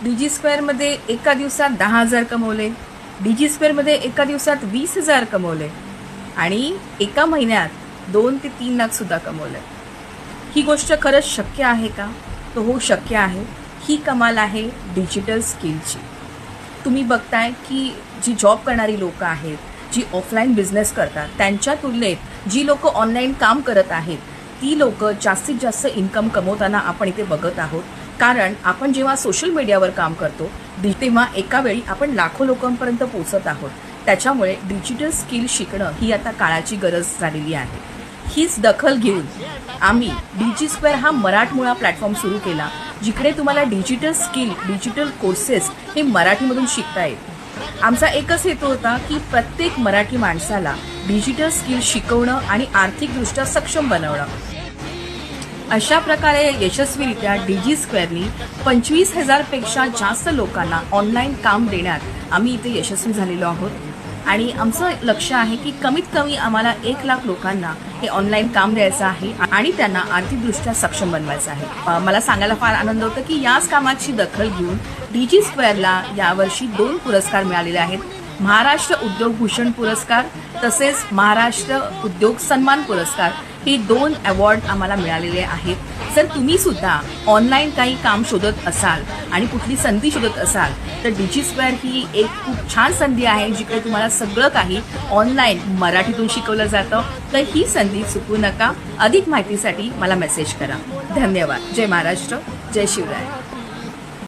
डीजी स्क्वेअरमध्ये एका दिवसात 10,000 कमवले, डीजी स्क्वेअरमध्ये एका दिवसात 20,000 कमवले आणि एका महिन्यात 2 ते 3 लाख सुद्धा कमवले. ही गोष्ट खरंच शक्य आहे का? तो हो, शक्य आहे. ही कमाल आहे डिजिटल स्किलची. तुम्ही बघताय की जी जॉब करणारी लोकं आहेत, जी ऑफलाईन बिझनेस करतात, त्यांच्या तुलनेत जी लोकं ऑनलाईन काम करत आहेत, ती लोकं जास्तीत जास्त इन्कम कमवताना आपण इथे बघत आहोत. कारण आपण जेव्हा सोशल मीडियावर काम करतो तेव्हा एका वेळी आपण लाखो लोकांपर्यंत पोहोचत आहोत. त्याच्यामुळे डिजिटल स्किल शिकणं ही आता काळाची गरज झालेली आहे. हीच दखल घेऊन आम्ही डीजी स्क्वेअर हा मराठमोळा प्लॅटफॉर्म सुरू केला, जिकडे तुम्हाला डिजिटल स्किल, डिजिटल कोर्सेस हे मराठीमधून शिकता येईल. आमचा एकच हेतू होता की प्रत्येक मराठी माणसाला डिजिटल स्किल शिकवणं आणि आर्थिकदृष्ट्या सक्षम बनवणं. अशा प्रकारे यशस्वीरित्या डीजी स्क्वेअरनी 25,000 पेक्षा जास्त लोकांना ऑनलाईन काम देण्यात आम्ही इथे यशस्वी झालेलो आहोत. आणि आमचं लक्ष आहे की कमीत कमी आम्हाला 1 लाख लोकांना हे ऑनलाईन काम द्यायचं आहे आणि त्यांना आर्थिकदृष्ट्या सक्षम बनवायचं आहे. मला सांगायला फार आनंद होतो की याच कामाची दखल घेऊन डीजी स्क्वेअरला यावर्षी 2 पुरस्कार मिळालेले आहेत. महाराष्ट्र उद्योग भूषण पुरस्कार तसेच महाराष्ट्र उद्योग सन्मान पुरस्कार हे 2 अवॉर्ड आम्हाला मिळालेले आहेत. जर तुम्ही सुद्धा ऑनलाईन काही काम शोधत असाल आणि कुठली संधी शोधत असाल तर डीजी स्क्वेअर ही एक खूप छान संधी आहे, जिकडे तुम्हाला सगळं काही ऑनलाईन मराठीतून शिकवलं जातं. तर ही संधी चुकवू नका. अधिक माहितीसाठी मला मेसेज करा. धन्यवाद. जय महाराष्ट्र, जय शिवराय.